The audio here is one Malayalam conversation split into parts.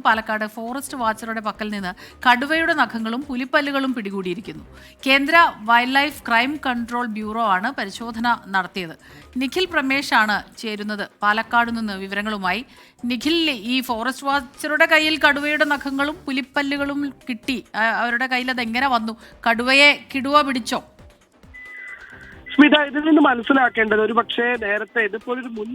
പാലക്കാട് ഫോറസ്റ്റ് വാച്ചറുടെ പക്കൽ നിന്ന് കടുവയുടെ നഖങ്ങളും പുലിപ്പല്ലുകളും പിടികൂടിയിരിക്കുന്നു. കേന്ദ്ര wild life crime control bureau ആണ് പരിശോധന നടത്തിയത്. നിഖിൽ പ്രമേഷ് ആണ് ചേരുന്നത് പാലക്കാട് നിന്ന് വിവരങ്ങളുമായി. നിഖിൽ, ഈ ഫോറസ്റ്റ് വാച്ചറുടെ കയ്യിൽ കടുവയുടെ നഖങ്ങളും പുലിപ്പല്ലുകളും കിട്ടി. അവരുടെ കയ്യിൽ അതെങ്ങനെ വന്നു? കടുവയെ കിടുവ പിടിച്ചോ? സ്മിത, ഇതിൽ നിന്ന് മനസ്സിലാക്കേണ്ടത് ഒരു പക്ഷേ നേരത്തെ ഇതുപോലൊരു മുൻ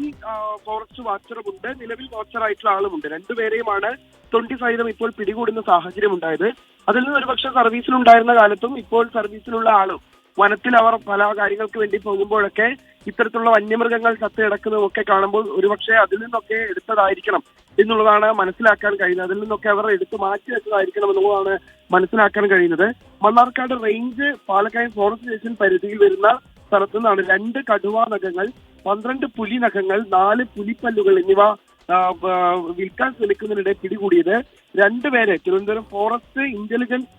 ഫോറസ്റ്റ് വാച്ചറുമുണ്ട്, നിലവിൽ വാച്ചറായിട്ടുള്ള ആളുമുണ്ട്. രണ്ടുപേരെയുമാണ് തൊണ്ടി സഹിതം ഇപ്പോൾ പിടികൂടുന്ന സാഹചര്യം ഉണ്ടായത്. അതിൽ നിന്ന് ഒരുപക്ഷെ സർവീസിലുണ്ടായിരുന്ന കാലത്തും ഇപ്പോൾ സർവീസിലുള്ള ആളും വനത്തിൽ അവർ പല കാര്യങ്ങൾക്ക് വേണ്ടി പോകുമ്പോഴൊക്കെ ഇത്തരത്തിലുള്ള വന്യമൃഗങ്ങൾ ചത്തുകിടക്കുന്നതും ഒക്കെ കാണുമ്പോൾ ഒരുപക്ഷെ അതിൽ നിന്നൊക്കെ എടുത്തതായിരിക്കണം എന്നുള്ളതാണ് മനസ്സിലാക്കാൻ കഴിയുന്നത്. അതിൽ നിന്നൊക്കെ അവർ എടുത്തു മാറ്റി വെച്ചതായിരിക്കണം എന്നുള്ളതാണ് മനസ്സിലാക്കാൻ കഴിയുന്നത്. Mannarkkad range Palakkad forest station പരിധിയിൽ വരുന്ന സ്ഥലത്തു നിന്നാണ് 2 കടുവാ നഖങ്ങൾ, 12 പുലി നഖങ്ങൾ, 4 പുലിപ്പല്ലുകൾ എന്നിവ വിൽക്കാൻ ശ്രമിക്കുന്നതിനിടെ പിടികൂടിയത്. 2 പേരെ തിരുവനന്തപുരം ഫോറസ്റ്റ് ഇന്റലിജൻസ്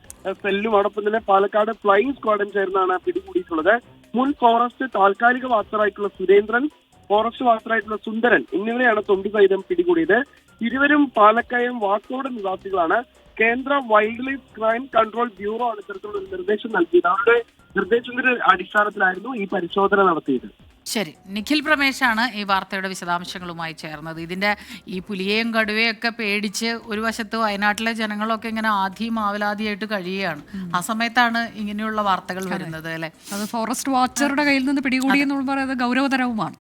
സെല്ലും അതോടൊപ്പം തന്നെ പാലക്കാട് ഫ്ലൈയിങ് സ്ക്വാഡും ചേർന്നാണ് പിടികൂടിയിട്ടുള്ളത്. മുൻ ഫോറസ്റ്റ് താൽക്കാലിക വാച്ചറായിട്ടുള്ള സുരേന്ദ്രൻ, ഫോറസ്റ്റ് വാച്ചറായിട്ടുള്ള സുന്ദരൻ എന്നിവരെയാണ് തൊണ്ടി സഹിതം പിടികൂടിയത്. ഇരുവരും പാലക്കയം വാക്കോട് നിവാസികളാണ്. കേന്ദ്ര wild life crime control bureau ആണ് ഇത്തരത്തിലുള്ള നിർദ്ദേശം നൽകിയത്. അവരുടെ നിർദ്ദേശത്തിന്റെ അടിസ്ഥാനത്തിലായിരുന്നു ഈ പരിശോധന നടത്തിയത്. ശരി, നിഖിൽ പ്രമേശാണ് ഈ വാർത്തയുടെ വിശദാംശങ്ങളുമായി ചേർന്നത്. ഇതിന്റെ ഈ പുലിയെയും കടുവയും ഒക്കെ പേടിച്ച് ഒരു വശത്ത് വയനാട്ടിലെ ജനങ്ങളൊക്കെ ഇങ്ങനെ ആധിയും ആവലാതിയായിട്ട് കഴിയുകയാണ്. ആ സമയത്താണ് ഇങ്ങനെയുള്ള വാർത്തകൾ വരുന്നത് അല്ലെ. അത് ഫോറസ്റ്റ് വാച്ചറുടെ കയ്യിൽ നിന്ന് പിടികൂടി എന്ന് പറയുന്നത് ഗൗരവതരവുമാണ്.